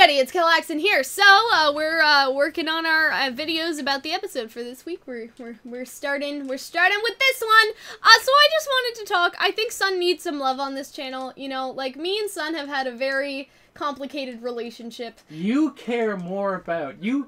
everybody, it's Calxiyn here. So, we're working on our videos about the episode for this week. We're starting with this one. So I just wanted to talk. I think Sun needs some love on this channel. You know, like, me and Sun have had a very complicated relationship. You care more about, you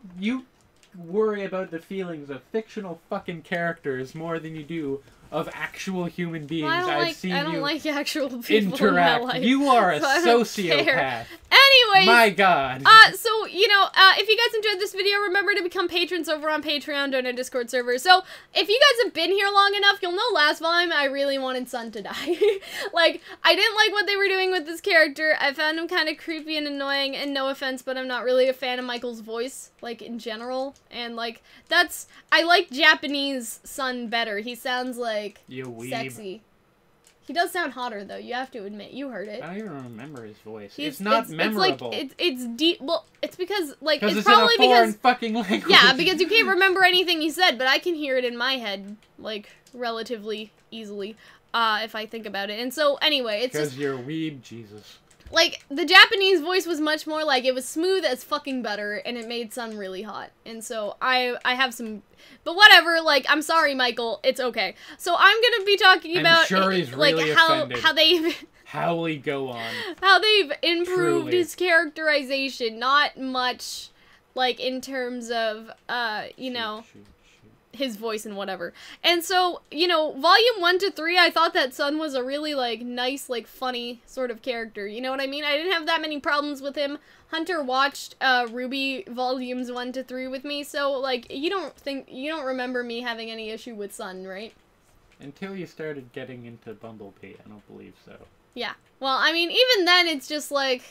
worry about the feelings of fictional fucking characters more than you do of actual human beings. Well, I don't like actual people interact. in my life. You are a so sociopath. Anyways, my God. So, you know, if you guys enjoyed this video, remember to become patrons over on Patreon, donate Discord server. So, if you guys have been here long enough, you'll know last volume I really wanted Sun to die. Like, I didn't like what they were doing with this character. I found him kind of creepy and annoying, and no offense, but I'm not really a fan of Michael's voice, like, in general. And, like, I like Japanese Sun better. He sounds, like, sexy. He does sound hotter, though. You have to admit. You heard it. I don't even remember his voice. It's not memorable. It's deep. Well, it's because, like, it's in probably a foreign fucking language. Yeah, because you can't remember anything he said, but I can hear it in my head, like, relatively easily, if I think about it. And so, anyway, it's just... Because you're weeb, Jesus. Like, the Japanese voice was much more, like, it was smooth as fucking butter, and it made Sun really hot. And so, I have some... But whatever, like, I'm sorry, Michael, it's okay. So, I'm gonna be talking about, sure he's like, really how they've... How will he go on? How they've improved Truly. his characterization. Not much, like, in terms of, you know... his voice and whatever. And so, you know, volume 1 to 3, I thought that Sun was a really, like, nice, like, funny sort of character. You know what I mean? I didn't have that many problems with him. Hunter watched, RWBY volumes 1 to 3 with me, so, like, you don't remember me having any issue with Sun, right? Until you started getting into Bumblebee, I don't believe so. Yeah. Well, I mean, even then, it's just, like,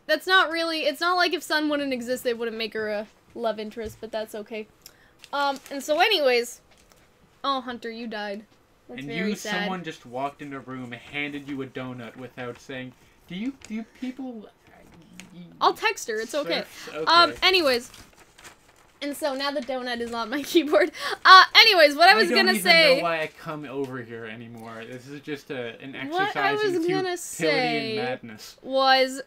that's not really, it's not like if Sun wouldn't exist, they wouldn't make her a love interest, but that's okay. And so anyways, oh, Hunter, you died. That's very sad. Someone just walked in a room and handed you a donut without saying, do you people... I'll text her, it's okay. Anyways, and so now the donut is on my keyboard. Anyways, what I was gonna say... I don't even know why I come over here anymore. This is just an exercise in futility and madness. Was...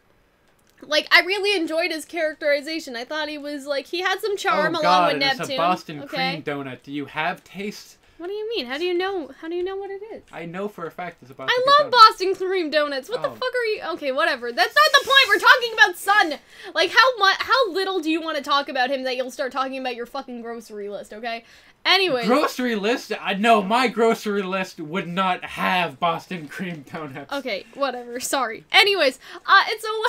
Like, I really enjoyed his characterization. I thought he was, like, he had some charm along with Neptune. It's a Boston cream donut. Do you have taste? What do you mean? How do you know what it is? I know for a fact it's a Boston cream donut. I love Boston cream donuts. What the fuck are you? Okay, whatever. That's not the point. We're talking about Sun. Like, how little do you want to talk about him that you'll start talking about your fucking grocery list, okay? Anyway. Grocery list? No, my grocery list would not have Boston cream donuts. Okay, whatever. Sorry. Anyways, and so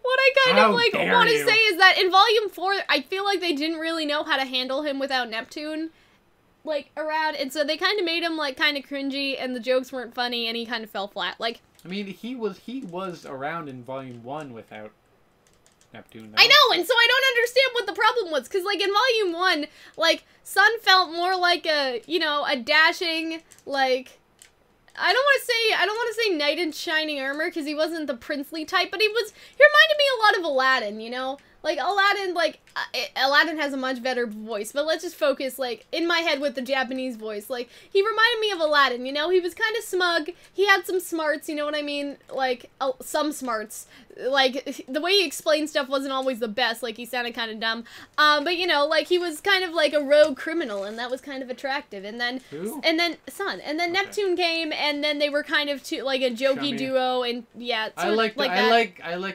what I kind of, like, want to say is that in Volume 4, I feel like they didn't really know how to handle him without Neptune, like, around, and so they kind of made him, like, kind of cringy, and the jokes weren't funny, and he kind of fell flat, like... I mean, he was around in Volume 1 without Neptune, though. I know, and so I don't understand what the problem was, because, like, in Volume 1, like, Sun felt more like a, you know, a dashing, like... I don't want to say knight in shining armor, because he wasn't the princely type, but he reminded me a lot of Aladdin, you know? Like, Aladdin has a much better voice, but let's just focus, like, in my head with the Japanese voice. Like, he reminded me of Aladdin, you know? He was kind of smug, he had some smarts, you know what I mean? Like, some smarts. Like, the way he explained stuff wasn't always the best, like, he sounded kind of dumb. But, you know, like, he was kind of like a rogue criminal, and that was kind of attractive. And then, Sun. And then Neptune came, and then they were kind of, like, a jokey duo, and, yeah, I like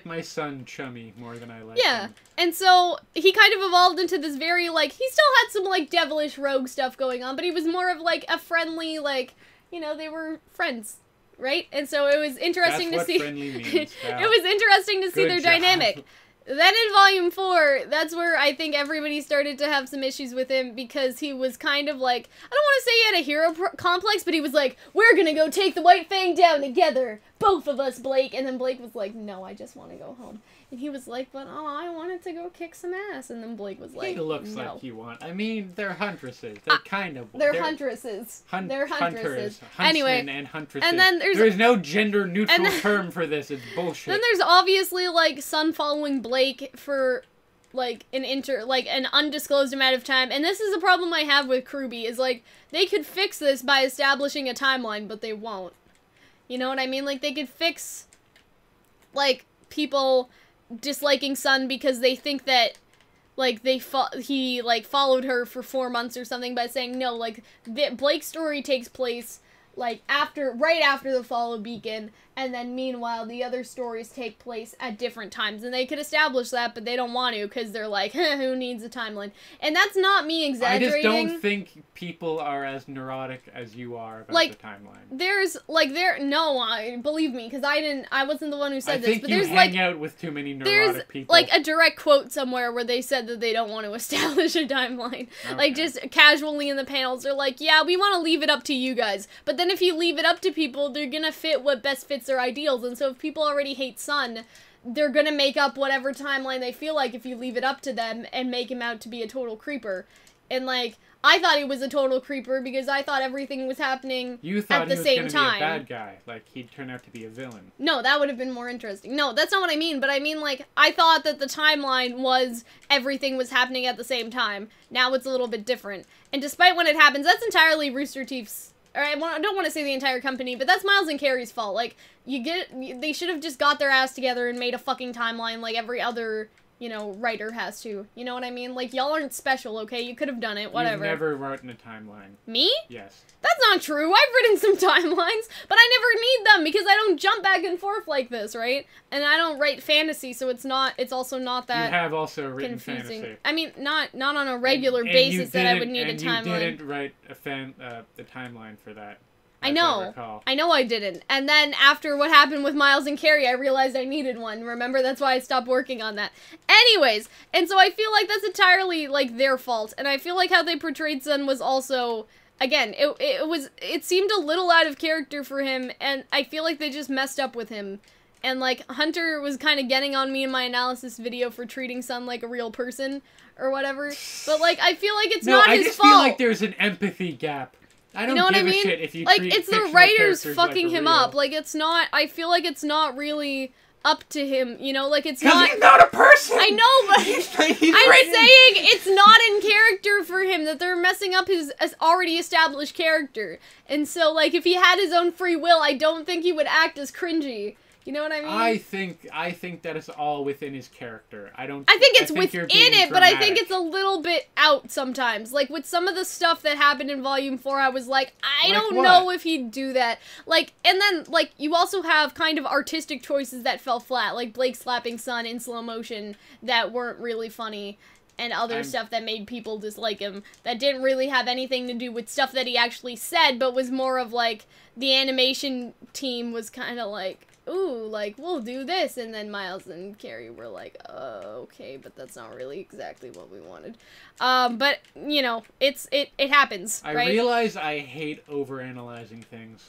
my son chummy more than I like him. And so, he kind of evolved into this very, like, he still had some, like, devilish rogue stuff going on, but he was more of, like, a friendly, like, you know, they were friends, right? And so it was interesting to see... That's what friendly means. It was interesting to see their dynamic. Then in Volume 4, that's where I think everybody started to have some issues with him, because he was kind of like, I don't want to say he had a hero complex, but he was like, we're gonna go take the White Fang down together, both of us, Blake. And then Blake was like, no, I just want to go home. And he was like, but oh, I wanted to go kick some ass. And then Blake was like, he looks no. like you want. I mean, they're huntresses. They're kind of. They're huntresses. They're huntresses. Anyway, and huntresses. And then there's no gender neutral term for this. It's bullshit. Then there's obviously, like, Sun following Blake for, like, an undisclosed amount of time. And this is a problem I have with RWBY, is, like, they could fix this by establishing a timeline, but they won't. You know what I mean? Like, they could fix, like, people disliking Sun because they think that, like, he, like, followed her for 4 months or something by saying, no, like, Blake's story takes place, like, right after the fall of Beacon, and then meanwhile the other stories take place at different times, and they could establish that, but they don't want to, because they're like, who needs a timeline? And that's not me exaggerating. I just don't think people are as neurotic as you are about the timeline. There's, like, believe me, because I wasn't the one who said this, but there's, like... I think you hang out with too many neurotic people. There's, like, a direct quote somewhere where they said that they don't want to establish a timeline. Okay. Like, just casually in the panels, they're like, yeah, we want to leave it up to you guys. But then if you leave it up to people, they're gonna fit what best fits their ideals, and so if people already hate Sun, they're gonna make up whatever timeline they feel like if you leave it up to them and make him out to be a total creeper. And, like, I thought he was a total creeper because I thought everything was happening at the same time. You thought he was gonna be a bad guy, like he'd turn out to be a villain. No, that would have been more interesting. No, that's not what I mean, but I mean, like, I thought that the timeline was everything was happening at the same time. Now it's a little bit different. And despite when it happens, that's entirely Rooster Teeth's... Or I don't want to say the entire company, but that's Miles and Carrie's fault. Like, they should have just got their ass together and made a fucking timeline like every other, you know, writer has to. You know what I mean? Like, y'all aren't special, okay? You could have done it, whatever. You've never written a timeline. Me? Yes. That's not true. I've written some timelines, but I never need them because I don't jump back and forth like this, right? And I don't write fantasy, so it's also not that You have also written confusing. fantasy. I mean, not on a regular basis that I would need a timeline. And you didn't write the timeline for that. I know I didn't. And then after what happened with Miles and Carrie, I realized I needed one. Remember? That's why I stopped working on that. Anyways, and so I feel like that's entirely, like, their fault. And I feel like how they portrayed Sun was also... Again, it seemed a little out of character for him, and I feel like they just messed up with him. And, like, Hunter was kind of getting on me in my analysis video for treating Sun like a real person, or whatever. But, like, I feel like it's not his fault. I just feel like there's an empathy gap. I don't give a shit if you treat it's the fictional writers characters fucking like him real. up. Like, it's not, I feel like it's not really up to him, you know, like, it's not... not... Because he's not a person! I know, but he's I'm saying it's not in character for him, that they're messing up his already established character. And so, like, if he had his own free will, I don't think he would act as cringy. You know what I mean? I think that is all within his character. I think it's within it, but I think it's a little bit out sometimes. Like, with some of the stuff that happened in Volume 4, I was like, I don't know if he'd do that. Like, and then, like, you also have kind of artistic choices that fell flat, like Blake slapping Sun in slow motion that weren't really funny, and other stuff that made people dislike him, that didn't really have anything to do with stuff that he actually said, but was more of, like, the animation team was kind of like, ooh, like, we'll do this, and then Miles and Carrie were like, okay, but that's not really exactly what we wanted. But, you know, it happens, right? I realize I hate overanalyzing things.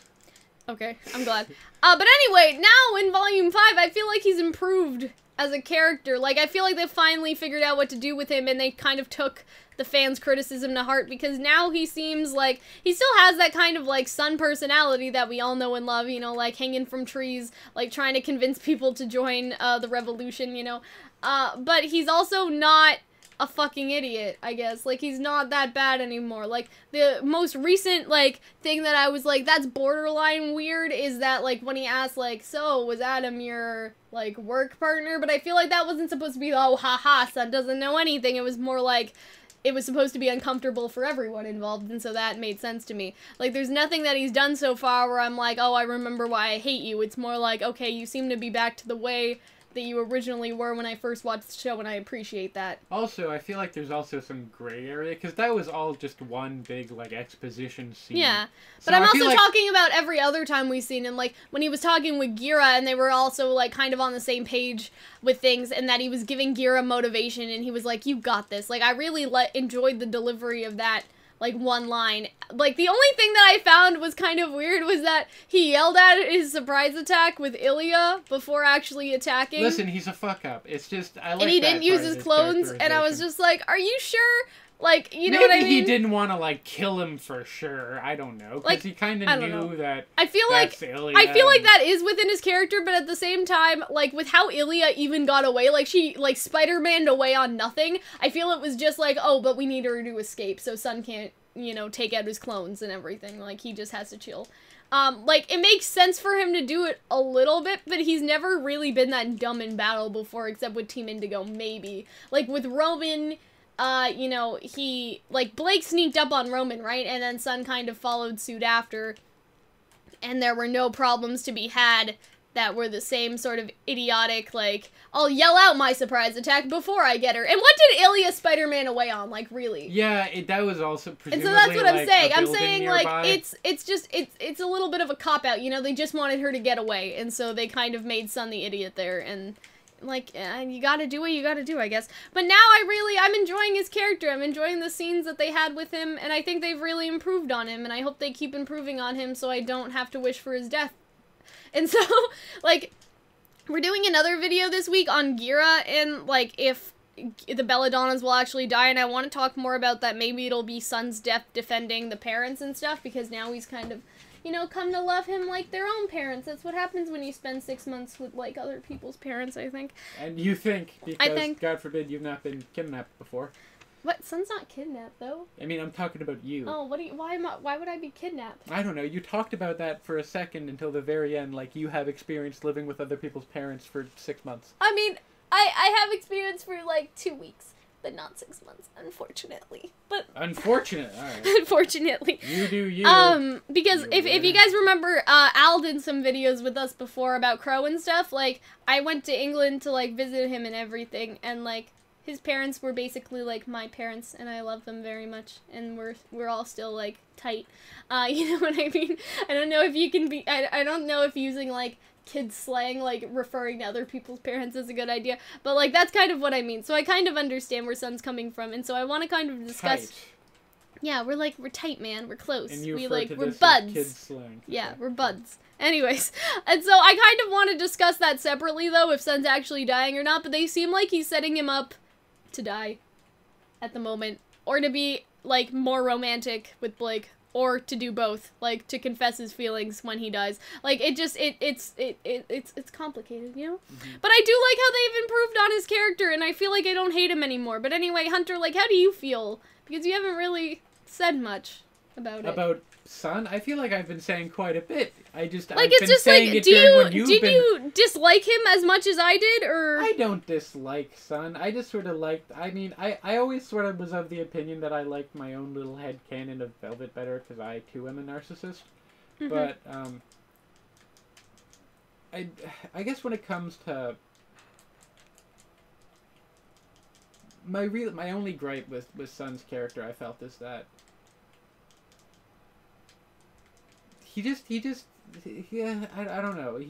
Okay, I'm glad. But anyway, now in Volume 5, I feel like he's improved as a character. Like, I feel like they finally figured out what to do with him, and they kind of took the fans' criticism to heart, because now he seems like he still has that kind of, like, Sun personality that we all know and love, you know, like hanging from trees, like trying to convince people to join the revolution, you know. But he's also not a fucking idiot, I guess. Like, he's not that bad anymore. Like, the most recent, like, thing that I was like, that's borderline weird, is that, like, when he asked, like, so, was Adam your, like, work partner? But I feel like that wasn't supposed to be, oh, haha, Sun doesn't know anything. It was more like, it was supposed to be uncomfortable for everyone involved, and so that made sense to me. Like, there's nothing that he's done so far where I'm like, oh, I remember why I hate you. It's more like, okay, you seem to be back to the way that you originally were when I first watched the show, and I appreciate that. Also, I feel like there's also some gray area, because that was all just one big, like, exposition scene. Yeah, but I'm also talking about every other time we've seen him, like, when he was talking with Gira, and they were also, like, kind of on the same page with things, and that he was giving Gira motivation, and he was like, you got this. Like, I really enjoyed the delivery of that, like, one line. Like, the only thing that I found was kind of weird was that he yelled at his surprise attack with Ilya before actually attacking. Listen, he's a fuck-up. It's just, I like and he didn't use his clones, and I was just like, are you sure? Like, you know what I mean? Maybe he didn't want to, like, kill him for sure. I don't know. Because like, he kind of knew that I feel like that is within his character, but at the same time, like, with how Ilya even got away, like, she, like, Spider-Man'd away on nothing, I feel it was just like, oh, but we need her to escape, so Sun can't, you know, take out his clones and everything. Like, he just has to chill. Like, it makes sense for him to do it a little bit, but he's never really been that dumb in battle before, except with Team Indigo, maybe. Like, with Roman, you know, like, Blake sneaked up on Roman, right? And then Sun kind of followed suit after, and there were no problems to be had that were the same sort of idiotic, like, I'll yell out my surprise attack before I get her. And what did Ilya Spider-Man away on, like, really? Yeah, that was also presumably, and so that's what I'm like, saying. I'm saying, nearby. like, it's a little bit of a cop-out, you know? They just wanted her to get away, and so they kind of made Sun the idiot there, and, like, you gotta do what you gotta do, I guess. But now I'm enjoying his character. I'm enjoying the scenes that they had with him, and I think they've really improved on him, and I hope they keep improving on him so I don't have to wish for his death. And so, like, we're doing another video this week on Gira, and, like, if the Belladonnas will actually die, and I want to talk more about that. Maybe it'll be Sun's death defending the parents and stuff, because now he's kind of, you know, come to love him like their own parents. That's what happens when you spend 6 months with, like, other people's parents, I think. And you think, because, God forbid, you've not been kidnapped before. What? Sun's not kidnapped, though. I mean, I'm talking about you. Oh, why would I be kidnapped? I don't know. You talked about that for a second until the very end, like you have experience living with other people's parents for 6 months. I mean, I have experience for, like, 2 weeks, but not 6 months, unfortunately. But unfortunate, alright. Unfortunately. You do you. Because if you guys remember, Al did some videos with us before about Crow and stuff. Like, I went to England to, like, visit him and everything, and, like, his parents were basically, like, my parents, and I love them very much, and we're all still, like, tight. You know what I mean? I don't know if you can be, I don't know if using, like, kids slang, like, referring to other people's parents is a good idea, but, like, that's kind of what I mean. So I kind of understand where Sun's coming from, and so I want to kind of discuss... Tight. Yeah, we're tight, man. We're close. And you we're buds. Kids slang. Yeah, we're buds. Anyways, and so I kind of want to discuss that separately, though, if Sun's actually dying or not, but they seem like he's setting him up to die at the moment, or to be, like, more romantic with Blake, or to do both, like, to confess his feelings when he dies. Like, it's complicated, you know? Mm-hmm. But I do like how they've improved on his character, and I feel like I don't hate him anymore. But anyway, Hunter, like, how do you feel? Because you haven't really said much about it. About Sun? I feel like I've been saying quite a bit. Like, it's just like, did you dislike him as much as I did, or? I don't dislike Sun. I just sort of liked, I mean, I always sort of was of the opinion that I liked my own little headcanon of Velvet better, because I, too, am a narcissist. Mm-hmm. But, I guess when it comes to my only gripe with Sun's character, I felt, is that yeah, I don't know.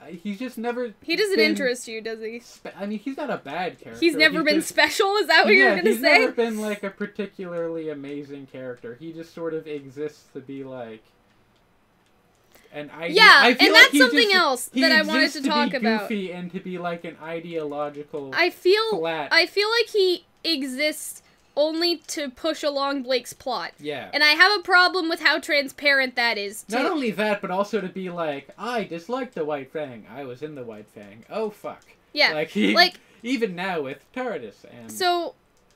He's just never. He doesn't interest you, does he? I mean, he's not a bad character. He's never been special. Is that what you're gonna say? He's never been like a particularly amazing character. He just sort of exists to be like. And I feel and like that's something else that I wanted to talk about. Goofy and to be like an ideological. I feel flat. I feel like he exists only to push along Blake's plot. Yeah. And I have a problem with how transparent that is. Not only that, but also to be like, I dislike the White Fang. I was in the White Fang. Oh, fuck. Yeah. Like even now with TARDIS and... So,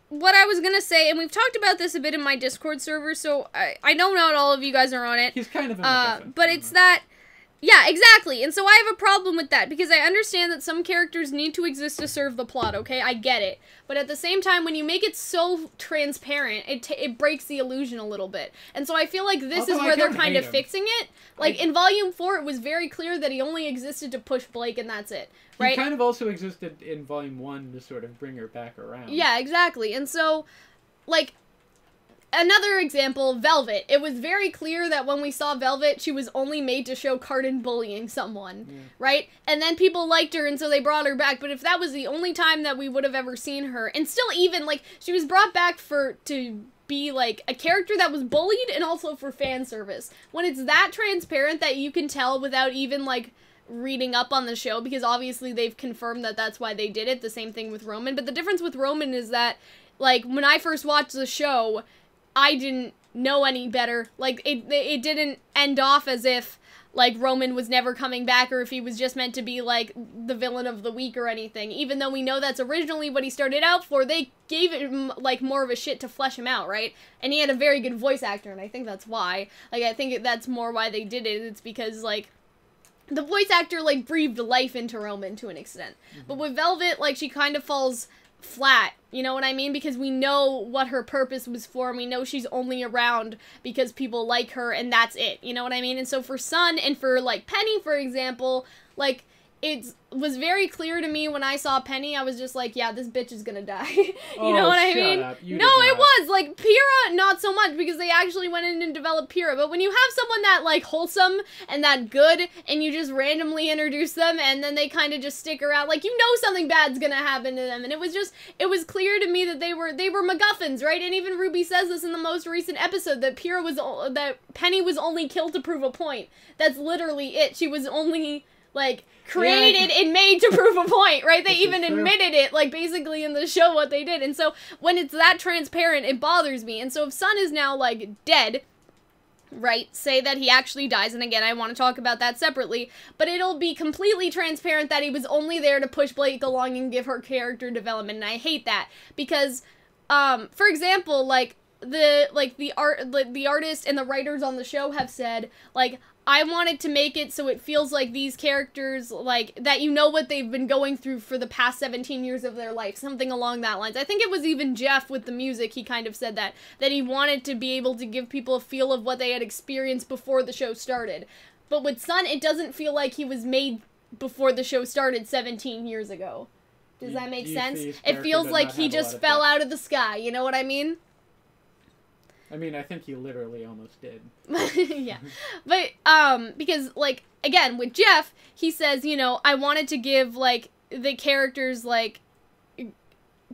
what I was gonna say, and we've talked about this a bit in my Discord server, so I know not all of you guys are on it. He's kind of a but it's that... Yeah, exactly. And so I have a problem with that, because I understand that some characters need to exist to serve the plot, okay? I get it. But at the same time, when you make it so transparent, it breaks the illusion a little bit. And so I feel like this is where they're kind of fixing it. Like, in Volume 4, it was very clear that he only existed to push Blake, and that's it, right? He kind of also existed in Volume 1 to sort of bring her back around. Yeah, exactly. And so, like... Another example, Velvet. It was very clear that when we saw Velvet, she was only made to show Cardin bullying someone, right? And then people liked her, and so they brought her back. But if that was the only time that we would have ever seen her, and still even, like, she was brought back to be, like, a character that was bullied and also for fan service. When it's that transparent that you can tell without even, like, reading up on the show, because obviously they've confirmed that that's why they did it. The same thing with Roman. But the difference with Roman is that, like, when I first watched the show... I didn't know any better. Like, it didn't end off as if, like, Roman was never coming back, or if he was just meant to be, like, the villain of the week or anything. Even though we know that's originally what he started out for, they gave him, like, more of a shit to flesh him out, right? And he had a very good voice actor, and I think that's why. Like, I think that's more why they did it. It's because, like, the voice actor, like, breathed life into Roman to an extent. But with Velvet, like, she kind of falls flat, you know what I mean? Because we know what her purpose was for, and we know she's only around because people like her, and that's it, you know what I mean? And so for Sun, and for, like, Penny, for example, like, it was very clear to me when I saw Penny, I was just like, yeah, this bitch is gonna die. You know what I mean? Up. No, it was. Like, Pyrrha, not so much, because they actually went in and developed Pyrrha. But when you have someone that, like, wholesome and that good, and you just randomly introduce them, and then they kind of just stick around, like, you know something bad's gonna happen to them. And it was clear to me that they were MacGuffins, right? And even RWBY says this in the most recent episode, that Penny was only killed to prove a point. That's literally it. She was only, like, created and made to prove a point, right? They even admitted it, like, basically in the show what they did. And so when it's that transparent, it bothers me. And so if Sun is now, like, dead, right, say that he actually dies, and again, I want to talk about that separately, but it'll be completely transparent that he was only there to push Blake along and give her character development, and I hate that. Because, for example, like, the artist and the writers on the show have said, like, I wanted to make it so it feels like these characters, like, that you know what they've been going through for the past 17 years of their life, something along that lines. I think it was even Jeff with the music, he kind of said that he wanted to be able to give people a feel of what they had experienced before the show started. But with Sun, it doesn't feel like he was made before the show started 17 years ago. Does that make sense? It feels like he just fell out of the sky, you know what I mean? I mean, I think he literally almost did. Yeah. But, because, like, again, with Jeff, he says, you know, I wanted to give, like, the characters, like,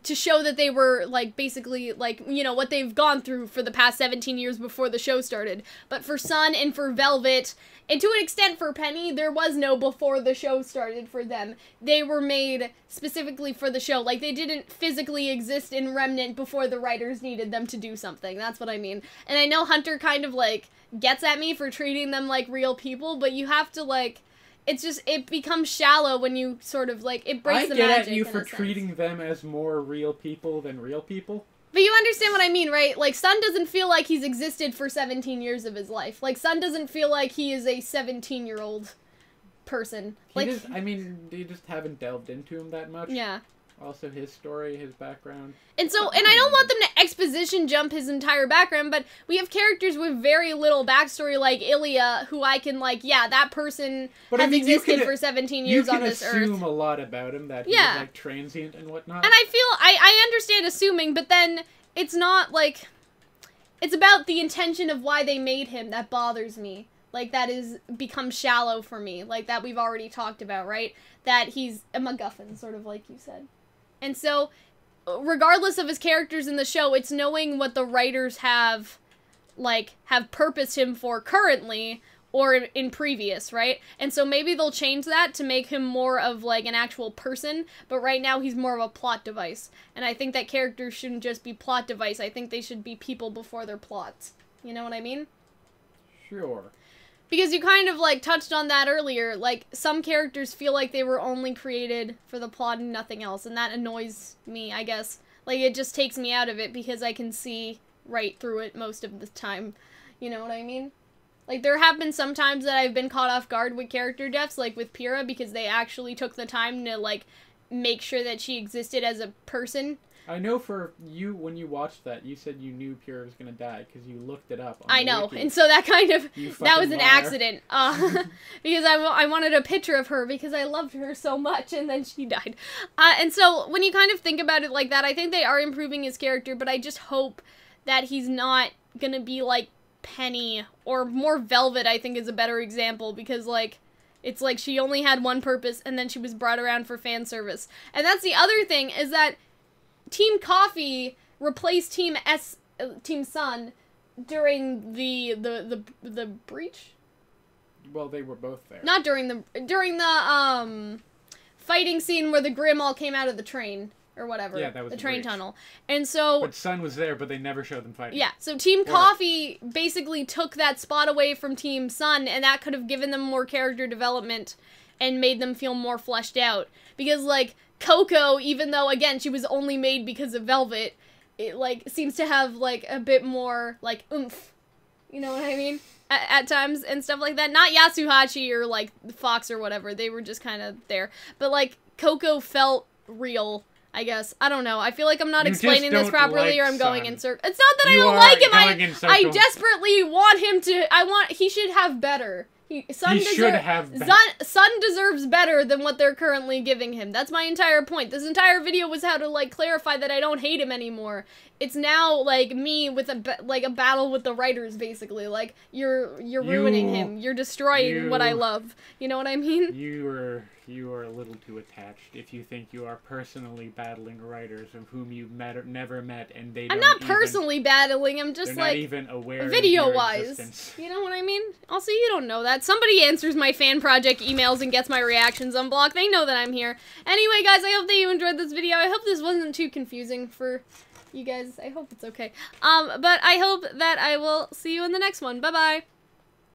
to show that they were, like, basically, like, you know, what they've gone through for the past 17 years before the show started. But for Sun and for Velvet, and to an extent for Penny, there was no before the show started for them. They were made specifically for the show. Like, they didn't physically exist in Remnant before the writers needed them to do something. That's what I mean. And I know Hunter kind of, like, gets at me for treating them like real people, but you have to, like, it's just, it becomes shallow when you sort of, like, it breaks the magic. I get at you for treating them as more real people than real people. But you understand what I mean, right? Like, Sun doesn't feel like he's existed for 17 years of his life. Like, Sun doesn't feel like he is a 17-year-old person. Like, they just haven't delved into him that much. Yeah. Also, his story, his background. And so, and I don't want them to exposition jump his entire background, but we have characters with very little backstory, like Ilya, who I can, like, yeah, that person has existed for 17 years on this earth. You can assume a lot about him, that he's, like, transient and whatnot. And I feel, I understand assuming, but then it's not, like, it's about the intention of why they made him that bothers me. Like, that is become shallow for me, like, that we've already talked about, right? That he's a MacGuffin, sort of like you said. And so, regardless of his characters in the show, it's knowing what the writers have purposed him for currently, or in previous, right? And so maybe they'll change that to make him more of, like, an actual person, but right now he's more of a plot device. And I think that characters shouldn't just be plot device, I think they should be people before their plots. You know what I mean? Sure. Because you kind of, like, touched on that earlier. Like, some characters feel like they were only created for the plot and nothing else. And that annoys me, I guess. Like, it just takes me out of it because I can see right through it most of the time. You know what I mean? Like, there have been some times that I've been caught off guard with character deaths, like with Pyrrha, because they actually took the time to, like, make sure that she existed as a person. I know for you, when you watched that, you said you knew Pyrrha was going to die, because you looked it up on I know, Wiki. and so that kind of, that was an liar. accident, because I wanted a picture of her, because I loved her so much, and then she died. And so, when you kind of think about it like that, I think they are improving his character, but I just hope that he's not going to be like Penny, or more Velvet, I think is a better example, because, like, it's like she only had one purpose, and then she was brought around for fan service. And that's the other thing, is that Team Coffee replaced Team Sun during the breach. Well, they were both there. Not during the fighting scene where the Grimm all came out of the train. or whatever. Yeah, that was the train bridge. tunnel. And so... But Sun was there, but they never showed them fighting. Yeah, so Team Coffee basically took that spot away from Team Sun, and that could have given them more character development and made them feel more fleshed out. Because, like, Coco, even though, again, she was only made because of Velvet, it, like, seems to have, like, a bit more, like, oomph. You know what I mean? At times and stuff like that. Not Yasuhachi or, like, Fox or whatever. They were just kind of there. But, like, Coco felt real, I guess. I don't know. I feel like I'm not explaining this properly, or I'm going in circles. It's not that I don't like him. I desperately want him to... He should have better. Sun deserves better than what they're currently giving him. That's my entire point. This entire video was how to, like, clarify that I don't hate him anymore. It's now, like, me with a battle with the writers, basically. Like, you're ruining him. You're destroying what I love. You know what I mean? You are a little too attached if you think you are personally battling writers of whom you've never met, and they. I'm not personally battling. I'm just they're like not even aware. Video-wise, you know what I mean. Also, you don't know that. Somebody answers my fan project emails and gets my reactions unblocked. They know that I'm here. Anyway, guys, I hope that you enjoyed this video. I hope this wasn't too confusing for you guys. I hope it's okay. But I hope that I will see you in the next one. Bye bye.